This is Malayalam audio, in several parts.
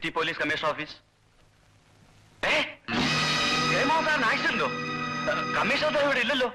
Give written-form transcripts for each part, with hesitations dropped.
City police commissioner office. Jayamohan ആക്സിഡന്റോ? കമ്മീഷണർ ഇവിടെ ഇല്ലല്ലോ.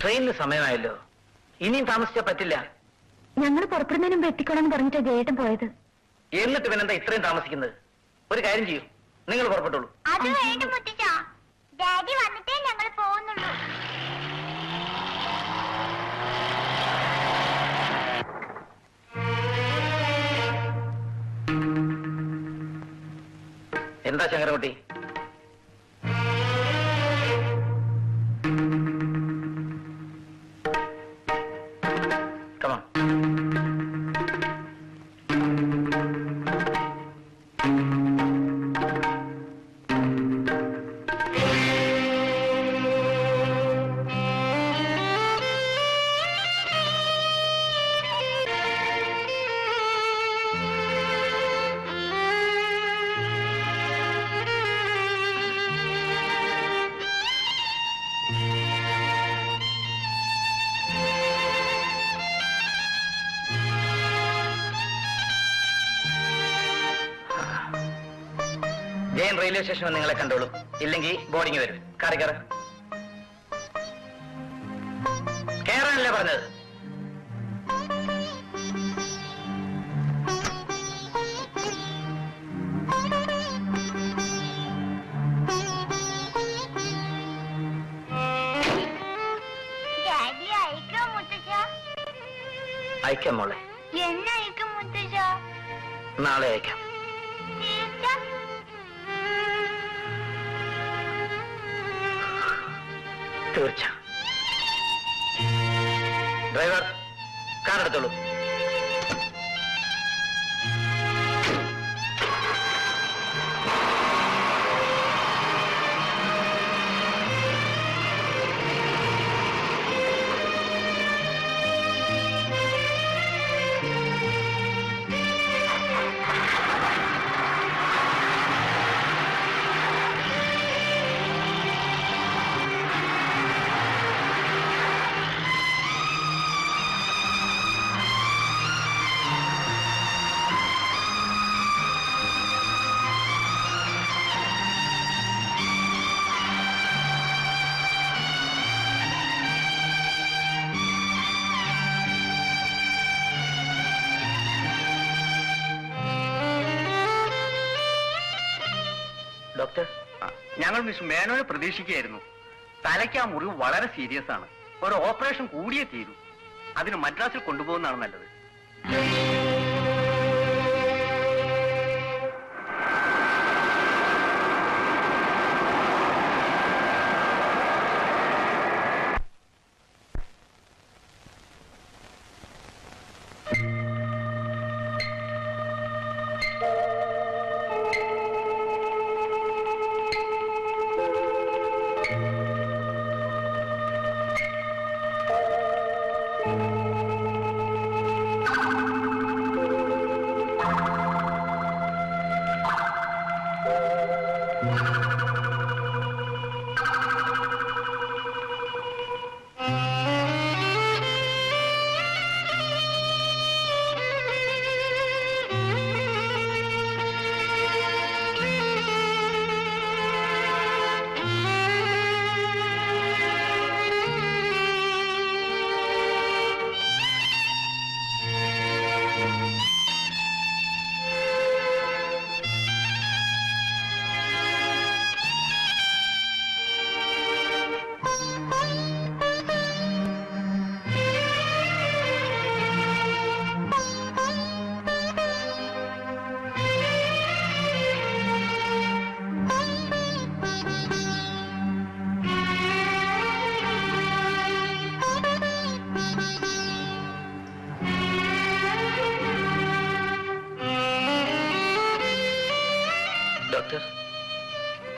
ട്രെയിനിന് സമയമായല്ലോ, ഇനിയും താമസിച്ചാൽ പറ്റില്ല. ഞങ്ങൾ പുറപ്പെടുന്നതിന് മുമ്പ് എത്തിക്കോളാന്ന് പറഞ്ഞിട്ടാ ജയേട്ടൻ പോയത്. എന്നിട്ട് പിന്നെന്താ ഇത്രയും താമസിക്കുന്നത്? ഒരു കാര്യം ചെയ്യൂ, നിങ്ങൾ പുറപ്പെട്ടോളൂ. ഡാഡി വന്നിട്ടേ ഞങ്ങൾ പോകുന്നുള്ളൂ. എന്താ ശങ്കരകുട്ടി? ജയൻ റെയിൽവേ സ്റ്റേഷനിൽ നിങ്ങളെ കണ്ടോളൂ, ഇല്ലെങ്കിൽ ബോർഡിങ് വരും. കാറി കേറാനല്ലേ പറഞ്ഞത്? അയക്കാം മോളെ. നാളെ അയക്കാം. തീർച്ച. ഡ്രൈവർ, കാർ എടുത്തോളൂ. ഡോക്ടർ, ഞങ്ങൾ മിസ് മേനോനെ പ്രതീക്ഷിക്കുകയായിരുന്നു. തലയ്ക്ക് ആ മുറിവ് വളരെ സീരിയസ് ആണ്. ഒരു ഓപ്പറേഷൻ കൂടിയേ തീരൂ. അതിന് മദ്രാസിൽ കൊണ്ടുപോകുന്നതാണ് നല്ലത്.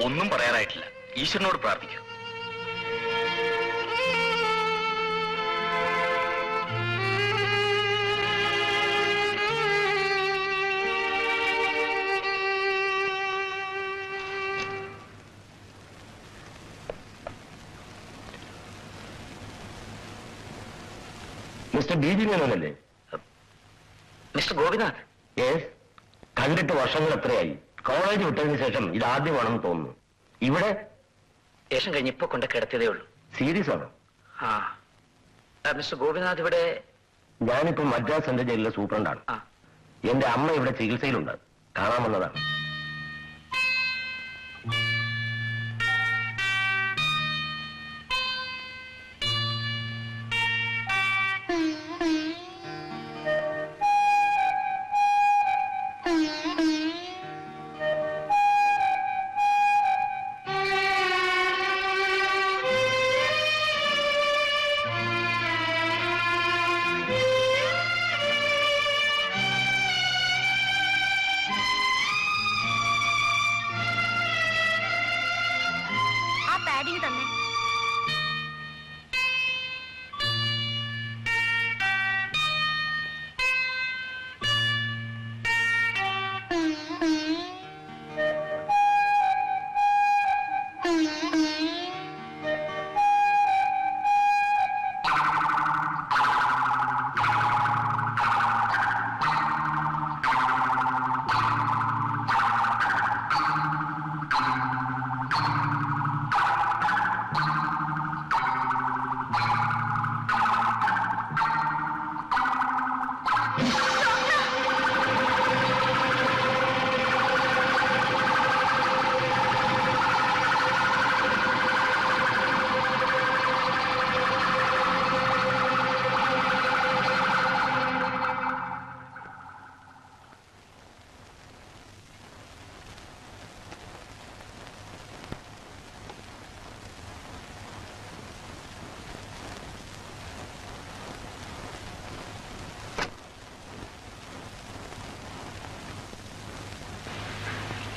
ഒന്നും പറയാനായിട്ടില്ല. ഈശ്വരനോട് പ്രാർത്ഥിക്കൂ. മിസ്റ്റർ ബി.ജി. മേനോനല്ലേ? മിസ്റ്റർ ഗോപിനാഥ്. യെസ്. കണ്ടിട്ട് വർഷങ്ങൾ എത്രയായി? കോളേജ് വിട്ടതിന് ശേഷം ഇതാദ്യമാണെന്ന് തോന്നുന്നു. ഇവിടെ ശേഷം കഴിഞ്ഞ് ഇപ്പൊ കൊണ്ട് കിടത്തിയതേ ഉള്ളൂ. സീരിയസ് ആണോ? ആ മിസ്റ്റർ ഗോപിനാഥ് ഇവിടെ. ഞാനിപ്പോ മദ്രാസ് സെൻട്രൽ ജയിലിലെ സൂപ്രണ്ടാണ്. ആ എന്റെ അമ്മ ഇവിടെ ചികിത്സയിലുണ്ട്. കാണാൻ വന്നതാണ്. തന്നെ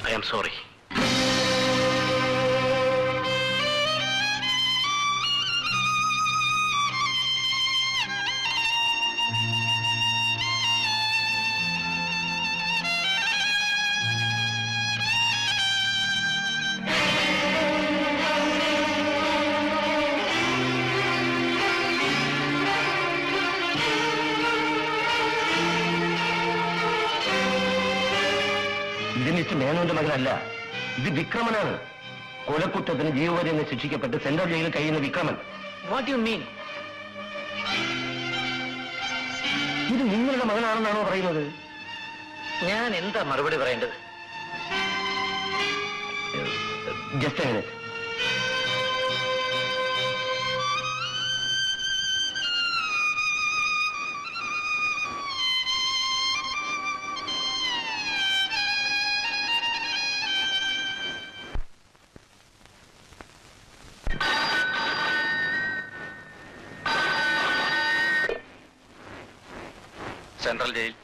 I am sorry. ഇത് മിസ്റ്റർ മേനോന്റെ മകനല്ല, ഇത് വിക്രമനാണ്. കൊലക്കുറ്റത്തിന് ജീവപര്യന്തം ശിക്ഷിക്കപ്പെട്ട് സെൻട്രൽ ജയിലിൽ കഴിയുന്ന വിക്രമൻ. What you mean? ഇത് നിങ്ങളുടെ മകനാണെന്നാണോ പറയുന്നത്? ഞാൻ എന്താ മറുപടി പറയേണ്ടത്? Just A minute. Central jail.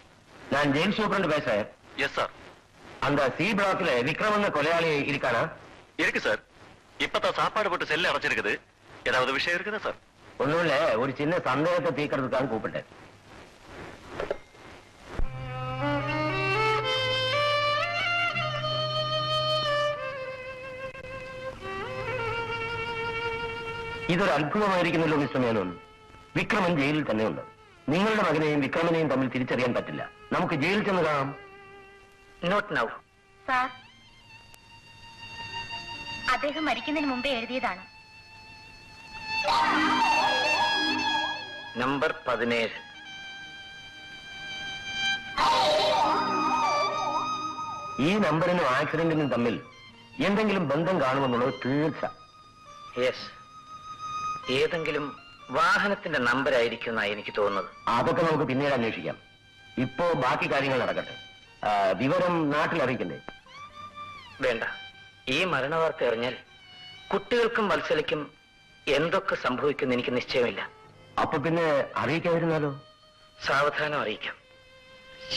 ഞാൻ ജയിൽ சூப்பரண்ட் பேசுறேன். Yes sir. அந்த சி பிளாக்ல விக்ரம் என்ற கொலையாளி இருக்கானா? இருக்கு சார். இப்பதான் சாப்பாடு போட்டு செல்ல அடைச்சிருக்குது. ஏதாவது விஷயம் இருக்குதா சார்? ஒண்ணும் இல்ல, ஒரு சின்ன சந்தேகத்தை தீர்க்கறதுக்காக கூப்பிட்டேன். ഇതൊരു അത്ഭുതമായിരിക്കുന്നല്ലോ മിസ്റ്റർ മേനോൻ. വിക്രമൻ ജയിലിൽ തന്നെയുണ്ട്. നിങ്ങളുടെ മകനെയും വിക്രമനെയും തമ്മിൽ തിരിച്ചറിയാൻ പറ്റില്ല. നമുക്ക് ജയിലിൽ ചെന്ന് കാണാം. Not now. സാർ, അദ്ദേഹം മരിക്കുന്നതിന് മുമ്പേ എഴുതിയതാണ്. നമ്പർ 17. ഈ നമ്പറിനും ആക്സിഡന്റിനും തമ്മിൽ എന്തെങ്കിലും ബന്ധം കാണുമെന്നുള്ളത് തീർച്ച. യെസ്, ഏതെങ്കിലും വാഹനത്തിന്റെ നമ്പർ ആയിരിക്കും എന്നാണ് എനിക്ക് തോന്നുന്നത്. അതൊക്കെ നമുക്ക് പിന്നീട് അന്വേഷിക്കാം. ഇപ്പോ ബാക്കി കാര്യങ്ങൾ നടക്കട്ടെ. വിവരം നാട്ടിൽ അറിയിക്കണ്ടേ? വേണ്ട. ഈ മരണവാർത്ത അറിഞ്ഞാൽ കുട്ടികൾക്കും വത്സലയ്ക്കും എന്തൊക്കെ സംഭവിക്കുമെന്ന് എനിക്ക് നിശ്ചയമില്ല. അപ്പൊ പിന്നെ അറിയിക്കാതിരുന്നാലോ? സാവധാനം അറിയിക്കാം.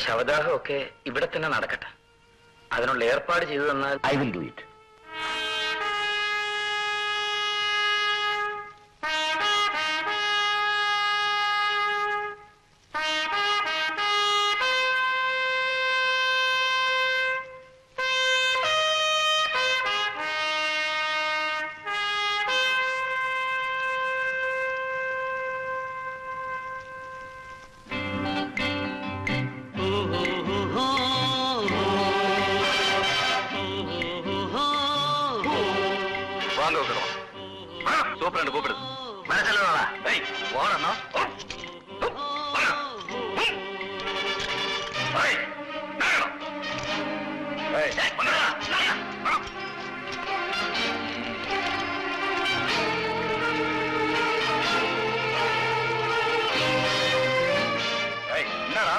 ശവദാഹമൊക്കെ ഇവിടെ തന്നെ നടക്കട്ടെ. അതിനുള്ള ഏർപ്പാട് ചെയ്തു തന്നാൽ. I will do it. Superintendent കൂപ്പിടും മനസ്സിലാ ഓടണോ എന്നാടാ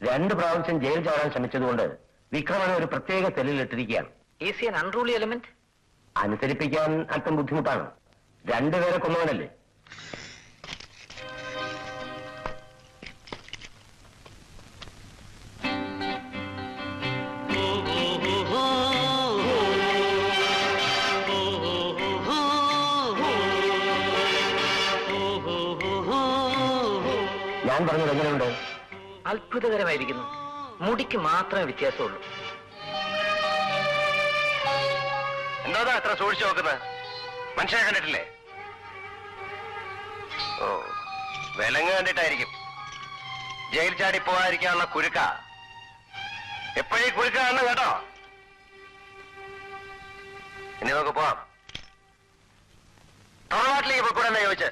രണ്ട് പ്രാവശ്യം ജയിൽ ചാടാൻ ശ്രമിച്ചതുകൊണ്ട് വിക്രമനെ ഒരു പ്രത്യേക സെല്ലിൽ ഇട്ടിരിക്കുകയാണ്. He's an unruly element. അനുസരിപ്പിക്കാൻ അല്പം ബുദ്ധിമുട്ടാണ്. രണ്ടുപേരെ കൊന്നവനല്ലേ. ഞാൻ പറഞ്ഞത് എങ്ങനെയുണ്ട്? അത്ഭുതകരമായിരിക്കുന്നു. മുടിക്ക് മാത്രമേ വ്യത്യാസമുള്ളൂ. എന്താ അത്ര സൂക്ഷിച്ചു നോക്കുന്നത്? മനുഷ്യനെ കണ്ടിട്ടില്ലേ? ഓ, വിലങ്ങ് കണ്ടിട്ടായിരിക്കും. ജയിൽ ചാടി പോകാതിരിക്കാനുള്ള കുരുക്ക. എപ്പോഴീ കുരുക്ക കാണണം കേട്ടോ. ഇനി നമുക്ക് പോവാം. തറവാട്ടിലേക്ക് പോയിക്കൂടെ ചോദിച്ച്.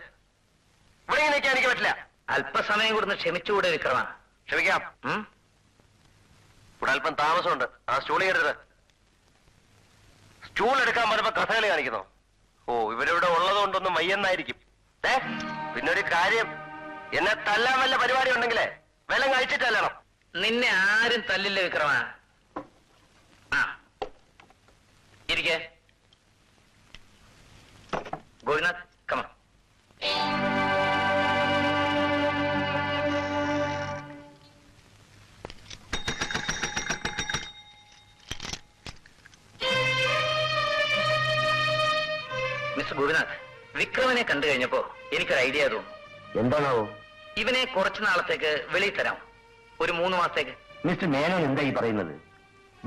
ഇവിടെ ഇങ്ങനെ നിൽക്കാൻ എനിക്ക് പറ്റില്ല. അല്പസമയം കൂടുന്ന് ക്ഷമിച്ചുകൂടെ വിക്രമ? ക്ഷമിക്കാം. ഇവിടെ അല്പം താമസമുണ്ട്. ആ സ്റ്റൂൾ ചെയ്യരുത്. സ്റ്റൂൾ എടുക്കാൻ പറഞ്ഞപ്പോ കഥകളി കാണിക്കുന്നു. ഓ, ഇവരിവിടെ ഉള്ളതുകൊണ്ടൊന്നും വയ്യെന്നായിരിക്കും. പിന്നെ ഒരു കാര്യം, എന്നെ തല്ലാൻ വല്ല പരിപാടി ഉണ്ടെങ്കിലേ വിലം കഴിച്ചിട്ടല്ലണം. നിന്നെ ആരും തല്ലില്ല വിക്രമ. ആ ഇരിക്കേ. ഗോപിനാഥ് കമ. മിസ്റ്റർ ഗോപിനാഥ്, വിക്രമനെ കണ്ടു കഴിഞ്ഞപ്പോ എനിക്കൊരു ഐഡിയ തോന്നുന്നു. എന്താണാവോ? ഇവനെ കുറച്ചു നാളത്തേക്ക് വെളിയിൽ തരാം. ഒരു 3 മാസത്തേക്ക്. മിസ്റ്റർ മേനോൻ എന്താ ഈ പറയുന്നത്?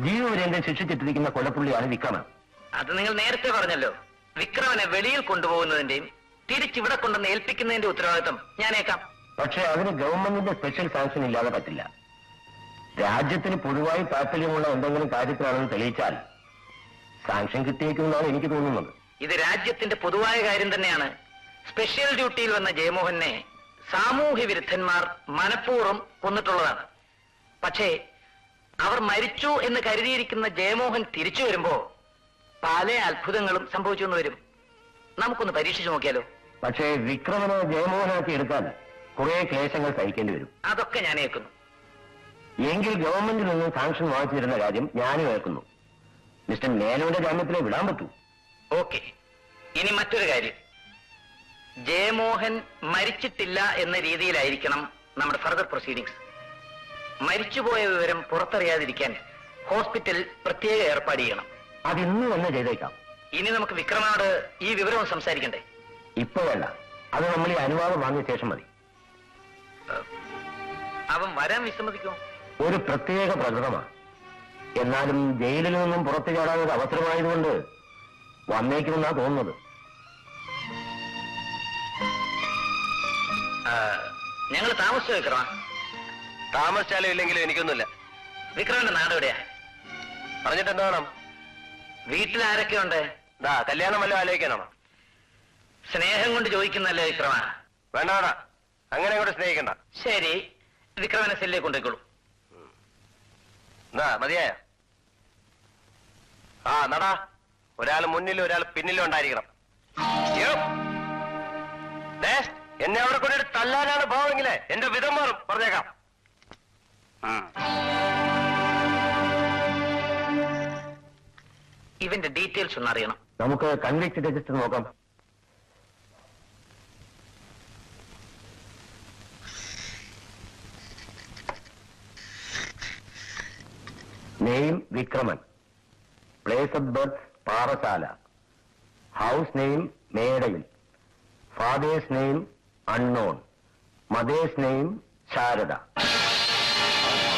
ജീവപര്യന്തം ശിക്ഷിച്ചിട്ടിരിക്കുന്ന കൊലപ്പുള്ളിയാണ് വിക്രമൻ. അത് നിങ്ങൾ നേരത്തെ പറഞ്ഞല്ലോ. വിക്രമനെ വെളിയിൽ കൊണ്ടുപോകുന്നതിന്റെയും തിരിച്ചിവിടെ കൊണ്ടുവന്ന് ഏൽപ്പിക്കുന്നതിന്റെ ഉത്തരവാദിത്വം ഞാനേക്കാം. പക്ഷേ അതിന് ഗവൺമെന്റിന്റെ സ്പെഷ്യൽ സാങ്ഷൻ ഇല്ലാതെ പറ്റില്ല. രാജ്യത്തിന് പൊതുവായി താല്പര്യമുള്ള എന്തെങ്കിലും കാര്യത്തിലാണെന്ന് തെളിയിച്ചാൽ സാങ്ഷൻ കിട്ടിയേക്കുമെന്നാണ് എനിക്ക് തോന്നുന്നത്. ഇത് രാജ്യത്തിന്റെ പൊതുവായ കാര്യം തന്നെയാണ്. സ്പെഷ്യൽ ഡ്യൂട്ടിയിൽ വന്ന ജയമോഹനെ സാമൂഹ്യ വിരുദ്ധന്മാർ മനഃപൂർവ്വം കൊന്നിട്ടുള്ളതാണ്. പക്ഷേ അവർ മരിച്ചു എന്ന് കരുതിയിരിക്കുന്ന ജയമോഹൻ തിരിച്ചു വരുമ്പോ പല അത്ഭുതങ്ങളും സംഭവിച്ചു എന്ന് വരും. നമുക്കൊന്ന് പരീക്ഷിച്ചു നോക്കിയാലോ? പക്ഷേ വിക്രമനെ ജയമോഹനാക്കി എടുക്കാൻ കുറെ ക്ലേശങ്ങൾ സഹിക്കേണ്ടി വരും. അതൊക്കെ ഞാൻ ഏൽക്കുന്നു. എങ്കിൽ ഗവൺമെന്റിൽ നിന്ന് സാങ്ഷൻ വാങ്ങിച്ചിരുന്ന കാര്യം ഞാനും ഏൽക്കുന്നു. മിസ്റ്റർ മേനോന്റെ ജാമ്യത്തിലെ വിടാൻ പറ്റൂ. ഓക്കെ. ഇനി മറ്റൊരു കാര്യം, ജയമോഹൻ മരിച്ചിട്ടില്ല എന്ന രീതിയിലായിരിക്കണം നമ്മുടെ ഫർദർ പ്രൊസീഡിങ്സ്. മരിച്ചുപോയ വിവരം പുറത്തറിയാതിരിക്കാൻ ഹോസ്പിറ്റൽ പ്രത്യേക ഏർപ്പാട് ചെയ്യണം. അതിന്ന് തന്നെ ചെയ്തേക്കാം. ഇനി നമുക്ക് വിക്രമനോട് ഈ വിവരം സംസാരിക്കണ്ടേ? ഇപ്പൊ വേണ്ട. അത് നമ്മൾ ഈ അനുവാദം വാങ്ങിയ ശേഷം മതി. അവൻ വരാൻ വിസമ്മതിക്കും. ഒരു പ്രത്യേക പ്രകൃതമാണ്. എന്നാലും ജയിലിൽ നിന്നും പുറത്തു ചാടാൻ ഒരു അവസരമായതുകൊണ്ട് വന്നേക്കുമെന്നാ തോന്നുന്നത്. ഞങ്ങൾ താമസിച്ചു വിക്രമ. താമസിച്ചാലും ഇല്ലെങ്കിലും എനിക്കൊന്നുമില്ല. വിക്രമന്റെ നാട് എവിടെയാ? പറഞ്ഞിട്ട് എന്താ വേണം? വീട്ടിൽ ആരൊക്കെ ഉണ്ട്? കല്യാണം വല്ലതും ആലോചിക്കാനാണോ? സ്നേഹം കൊണ്ട് ചോദിക്കുന്നല്ലേ വിക്രമ? വേണ്ട വേണ്ട, അങ്ങനെ കൂടെ സ്നേഹിക്കണ്ട. ശരി, വിക്രമനെ സെല്ലിലേക്ക് കൊണ്ടുപോയിക്കോളൂ. എന്താ മതിയായ? ആ നടാ, ഒരാൾ മുന്നിലും ഒരാൾ പിന്നിലും ഉണ്ടായിരിക്കണം. എന്നെ അവിടെ കൊണ്ടിട്ട് തല്ലാനാണ് ഭാവമെങ്കിലേ എന്റെ വിധം മാറും, പറഞ്ഞേക്കാം. ഇവന്റെ ഡീറ്റെയിൽസ് ഒന്ന് അറിയണം. നമുക്ക് കൺവിക്ട് രജിസ്റ്റർ നോക്കാം. Name Vikraman, place of birth Parassala, house name Medayil, father's name unknown, mother's name Sharada.